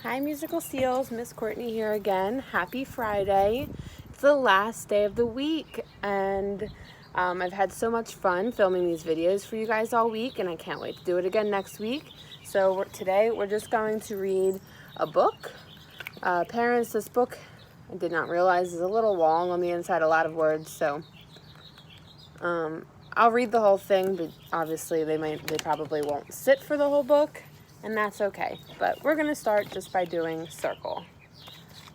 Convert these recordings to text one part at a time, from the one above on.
Hi Musical Seals, Miss Courtney here again. Happy Friday. It's the last day of the week and I've had so much fun filming these videos for you guys all week and I can't wait to do it again next week. So today we're just going to read a book. Parents, this book I did not realize is a little long on the inside, a lot of words, so I'll read the whole thing, but obviously they probably won't sit for the whole book. And that's okay. But we're going to start just by doing circle.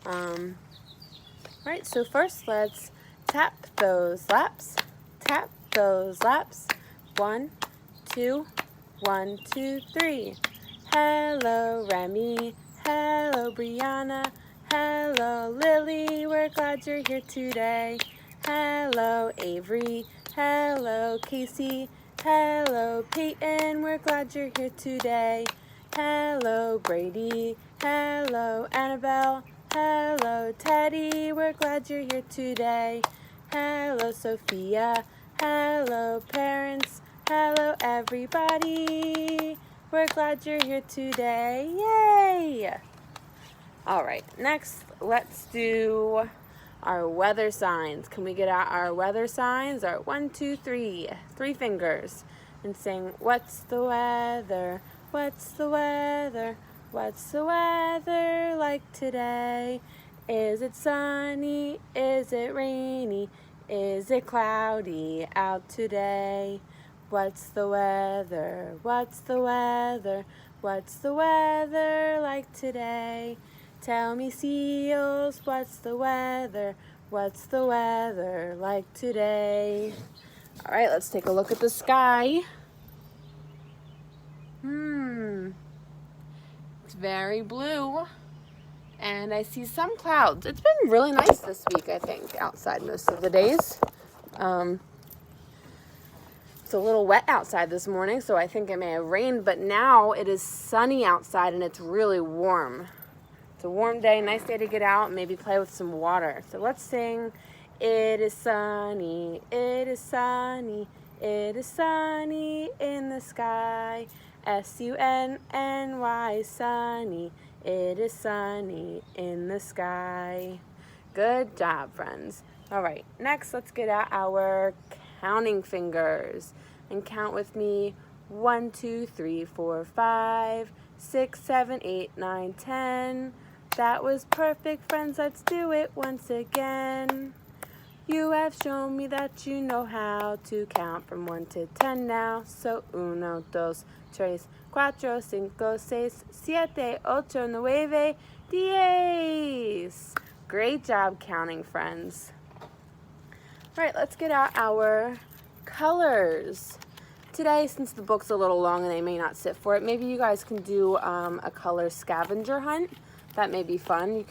Right, so first let's tap those laps. Tap those laps. 1, 2, 1, 2, 3. Hello, Remy. Hello, Brianna. Hello, Lily. We're glad you're here today. Hello, Avery. Hello, Casey. Hello, Peyton. We're glad you're here today. Hello, Brady. Hello, Annabelle. Hello, Teddy. We're glad you're here today. Hello, Sophia. Hello, parents. Hello, everybody. We're glad you're here today. Yay! All right, next, let's do our weather signs. Can we get out our weather signs? Our 1, 2, 3, 3 fingers, and sing, what's the weather? What's the weather? What's the weather like today? Is it sunny? Is it rainy? Is it cloudy out today? What's the weather? What's the weather? What's the weather like today? Tell me, seals, what's the weather? What's the weather like today? All right, let's take a look at the sky. It's very blue, and I see some clouds. It's been really nice this week, I think, outside most of the days. It's a little wet outside this morning, so I think it may have rained, but now it is sunny outside and it's really warm. It's a warm day, nice day to get out and maybe play with some water. So let's sing, it is sunny, it is sunny, it is sunny in the sky. S-U-N-N-Y, sunny, it is sunny in the sky. Good job, friends. All right, next let's get out our counting fingers and count with me. 1, 2, 3, 4, 5, 6, 7, 8, 9, 10. That was perfect, friends. Let's do it once again. You have shown me that you know how to count from 1 to 10 now. So 1, 2, 3, 4, 5, 6, 7, 8, 9, 10. Great job counting, friends. All right, let's get out our colors. Today, since the book's a little long and they may not sit for it, maybe you guys can do a color scavenger hunt. That may be fun.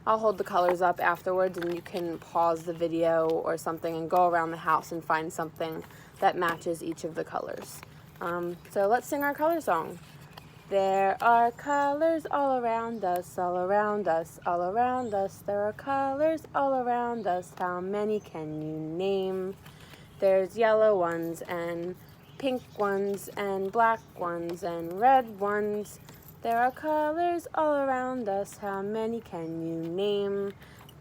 I'll hold the colors up afterwards and you can pause the video or something and go around the house and find something that matches each of the colors. So let's sing our color song. There are colors all around us, all around us, all around us. There are colors all around us. How many can you name? There's yellow ones and pink ones and black ones and red ones. There are colors all around us. How many can you name?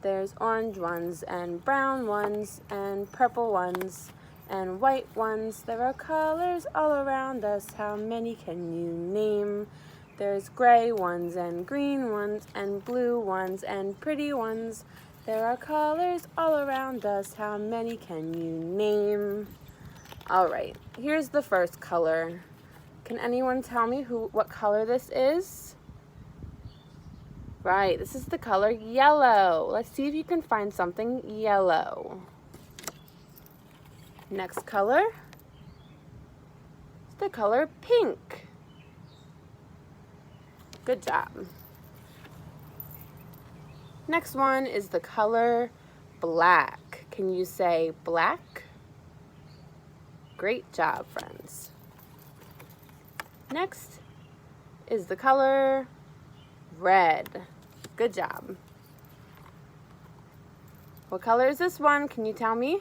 There's orange ones and brown ones and purple ones and white ones. There are colors all around us. How many can you name? There's gray ones and green ones and blue ones and pretty ones. There are colors all around us. How many can you name? All right, here's the first color. Can anyone tell me what color this is? Right, this is the color yellow. Let's see if you can find something yellow. Next color is the color pink. Good job. Next one is the color black. Can you say black? Great job, friends. Next is the color red. Good job. What color is this one? Can you tell me?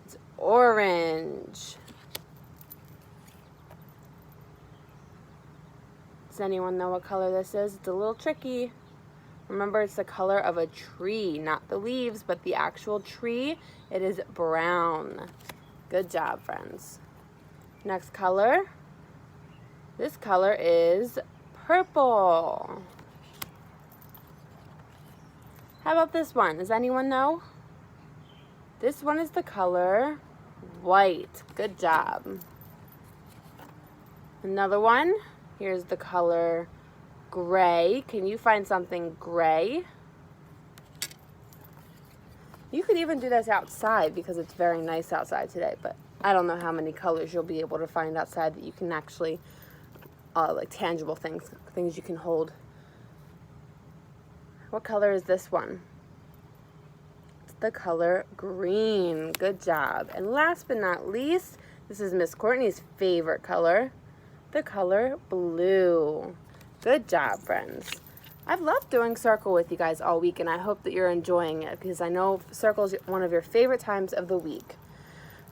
It's orange. Does anyone know what color this is? It's a little tricky. Remember, it's the color of a tree, not the leaves, but the actual tree. It is brown. Good job, friends. Next color. This color is purple. How about this one? Does anyone know? This one is the color white. Good job. Another one. Here's the color gray. Can you find something gray? You could even do this outside because it's very nice outside today, but I don't know how many colors you'll be able to find outside that you can actually, like tangible things you can hold. What color is this one? It's the color green. Good job. And last but not least, this is Miss Courtney's favorite color, the color blue. Good job, friends. I've loved doing circle with you guys all week, and I hope that you're enjoying it because I know circle is one of your favorite times of the week.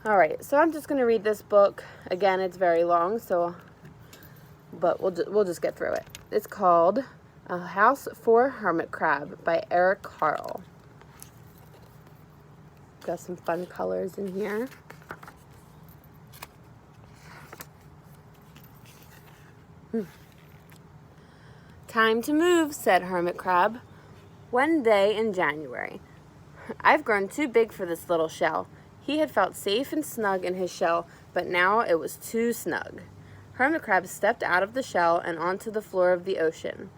All right, so I'm just going to read this book. Again, it's very long, but we'll just get through it. It's called A House for Hermit Crab by Eric Carle. Got some fun colors in here. Time to move, said Hermit Crab. One day in January. I've grown too big for this little shell. He had felt safe and snug in his shell, but now it was too snug. Hermit Crab stepped out of the shell and onto the floor of the ocean.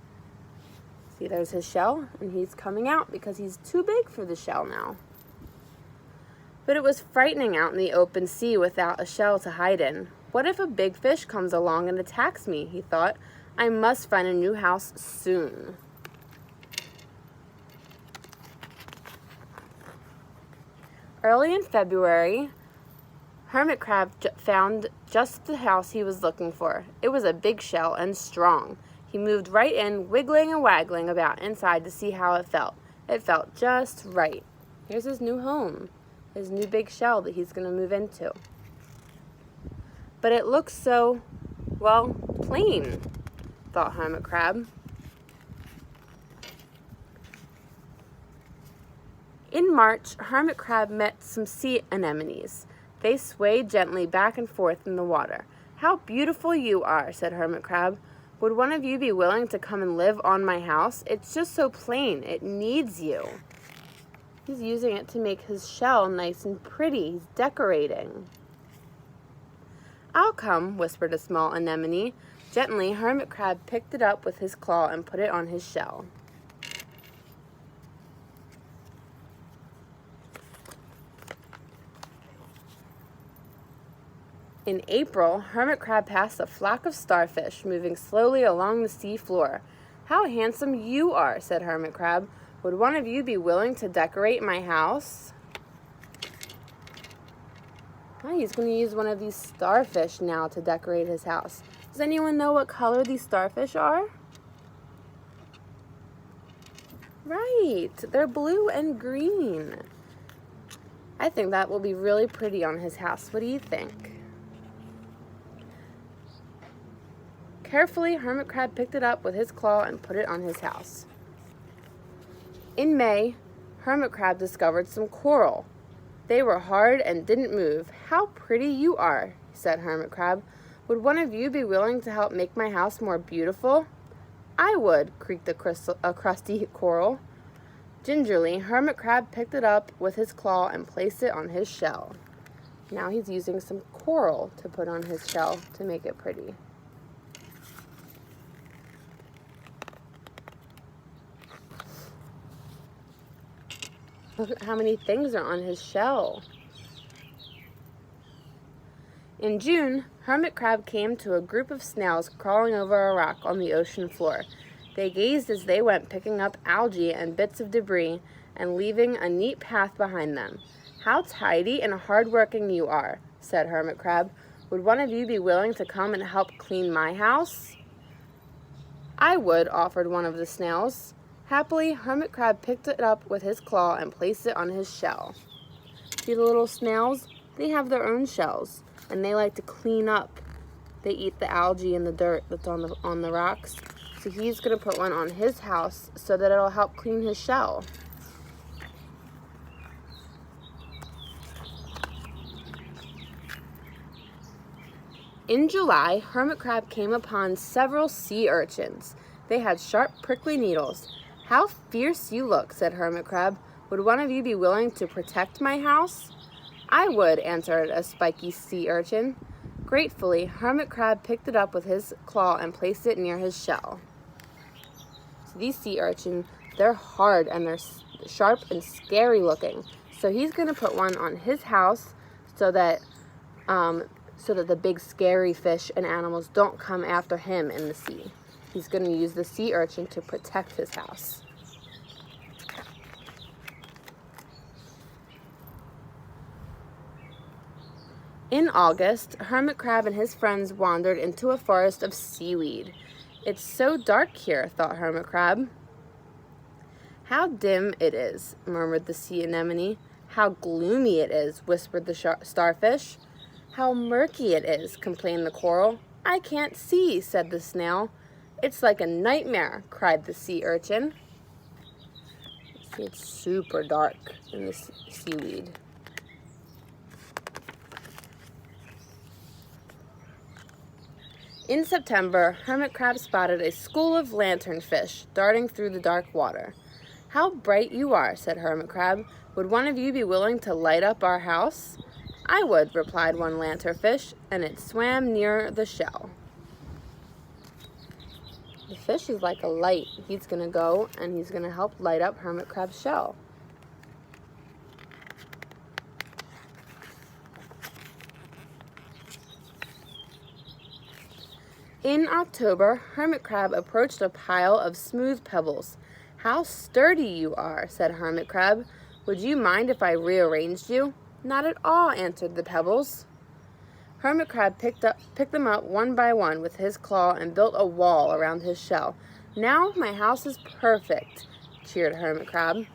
See, there's his shell, and he's coming out because he's too big for the shell now. But it was frightening out in the open sea without a shell to hide in. What if a big fish comes along and attacks me, he thought. I must find a new house soon. Early in February, Hermit Crab found just the house he was looking for. It was a big shell and strong. He moved right in, wiggling and waggling about inside to see how it felt. It felt just right. Here's his new home, his new big shell that he's going to move into. But it looks so, well, plain, thought Hermit Crab. In March, Hermit Crab met some sea anemones. They swayed gently back and forth in the water. How beautiful you are, said Hermit Crab. Would one of you be willing to come and live on my house? It's just so plain. It needs you. He's using it to make his shell nice and pretty. He's decorating. I'll come, whispered a small anemone. Gently, Hermit Crab picked it up with his claw and put it on his shell. In April, Hermit Crab passed a flock of starfish moving slowly along the sea floor. How handsome you are, said Hermit Crab. Would one of you be willing to decorate my house? Oh, he's going to use one of these starfish now to decorate his house. Does anyone know what color these starfish are? Right, they're blue and green. I think that will be really pretty on his house. What do you think? Carefully, Hermit Crab picked it up with his claw and put it on his house. In May, Hermit Crab discovered some coral. They were hard and didn't move. How pretty you are, said Hermit Crab. Would one of you be willing to help make my house more beautiful? I would, creaked a crusty coral. Gingerly, Hermit Crab picked it up with his claw and placed it on his shell. Now he's using some coral to put on his shell to make it pretty. Look at how many things are on his shell. In June, Hermit Crab came to a group of snails crawling over a rock on the ocean floor. They gazed as they went, picking up algae and bits of debris and leaving a neat path behind them. How tidy and hard-working you are, said Hermit Crab. Would one of you be willing to come and help clean my house? I would, offered one of the snails. Happily, Hermit Crab picked it up with his claw and placed it on his shell. See the little snails? They have their own shells, and they like to clean up They eat the algae and the dirt that's on the rocks. So he's going to put one on his house so that it'll help clean his shell. In July, Hermit Crab came upon several sea urchins. They had sharp, prickly needles. "How fierce you look," said Hermit Crab. "Would one of you be willing to protect my house?" "I would," answered a spiky sea urchin. Gratefully, Hermit Crab picked it up with his claw and placed it near his shell. So these sea urchins, they're hard and they're sharp and scary looking. So he's going to put one on his house so that the big scary fish and animals don't come after him in the sea. He's going to use the sea urchin to protect his house. In August, Hermit Crab and his friends wandered into a forest of seaweed. "It's so dark here," thought Hermit Crab. "How dim it is," murmured the sea anemone. "How gloomy it is," whispered the starfish. "How murky it is," complained the coral. "I can't see," said the snail. "It's like a nightmare," cried the sea urchin. See, it's super dark in the seaweed. In September, Hermit Crab spotted a school of lanternfish darting through the dark water. "How bright you are," said Hermit Crab. "Would one of you be willing to light up our house?" "I would," replied one lanternfish, and it swam near the shell. The fish is like a light. He's going to go and he's going to help light up Hermit Crab's shell. In October, Hermit Crab approached a pile of smooth pebbles. "How sturdy you are," said Hermit Crab. "Would you mind if I rearranged you?" "Not at all," answered the pebbles. Hermit Crab picked them up one by one with his claw and built a wall around his shell. "Now my house is perfect," cheered Hermit Crab.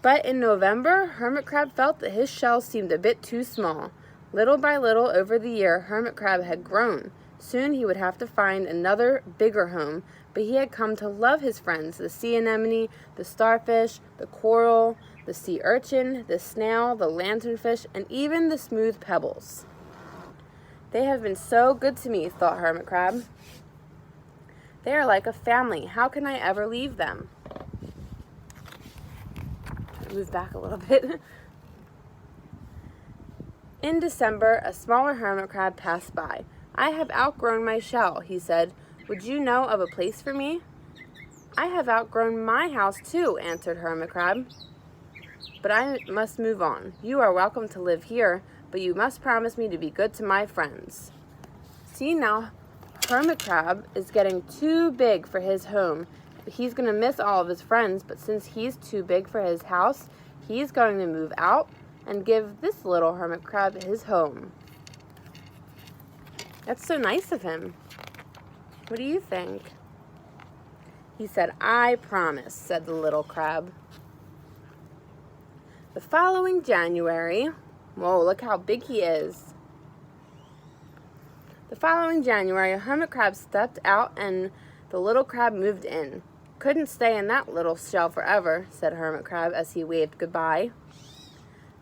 But in November, Hermit Crab felt that his shell seemed a bit too small. Little by little over the year, Hermit Crab had grown. Soon he would have to find another, bigger home, but he had come to love his friends, the sea anemone, the starfish, the coral, the sea urchin, the snail, the lanternfish, and even the smooth pebbles. "They have been so good to me," thought Hermit Crab. "They are like a family. How can I ever leave them?" Move back a little bit. In December, a smaller hermit crab passed by. "I have outgrown my shell," he said. "Would you know of a place for me?" "I have outgrown my house too," answered Hermit Crab. "But I must move on. You are welcome to live here, but you must promise me to be good to my friends." See, now Hermit Crab is getting too big for his home. He's going to miss all of his friends, but since he's too big for his house, he's going to move out and give this little hermit crab his home. That's so nice of him. What do you think? He said, "I promise," said the little crab. The following January, whoa, look how big he is. The following January, a hermit crab stepped out and the little crab moved in. "Couldn't stay in that little shell forever," said Hermit Crab as he waved goodbye.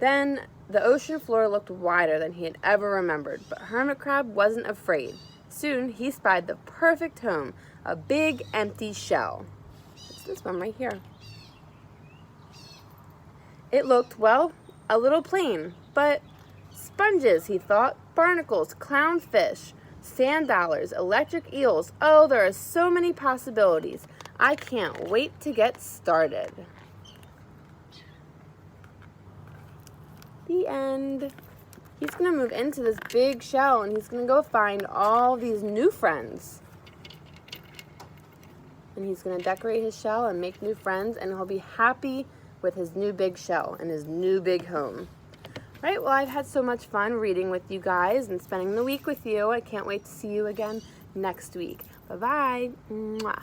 Then the ocean floor looked wider than he had ever remembered, but Hermit Crab wasn't afraid. Soon he spied the perfect home, a big empty shell. It's this one right here. It looked, well, a little plain, but sponges, he thought, barnacles, clownfish, sand dollars, electric eels. Oh, there are so many possibilities. I can't wait to get started. The end. He's going to move into this big shell and he's going to go find all these new friends. And he's going to decorate his shell and make new friends, and he'll be happy with his new big shell and his new big home. Right, well, I've had so much fun reading with you guys and spending the week with you. I can't wait to see you again next week. Bye-bye. Mwah.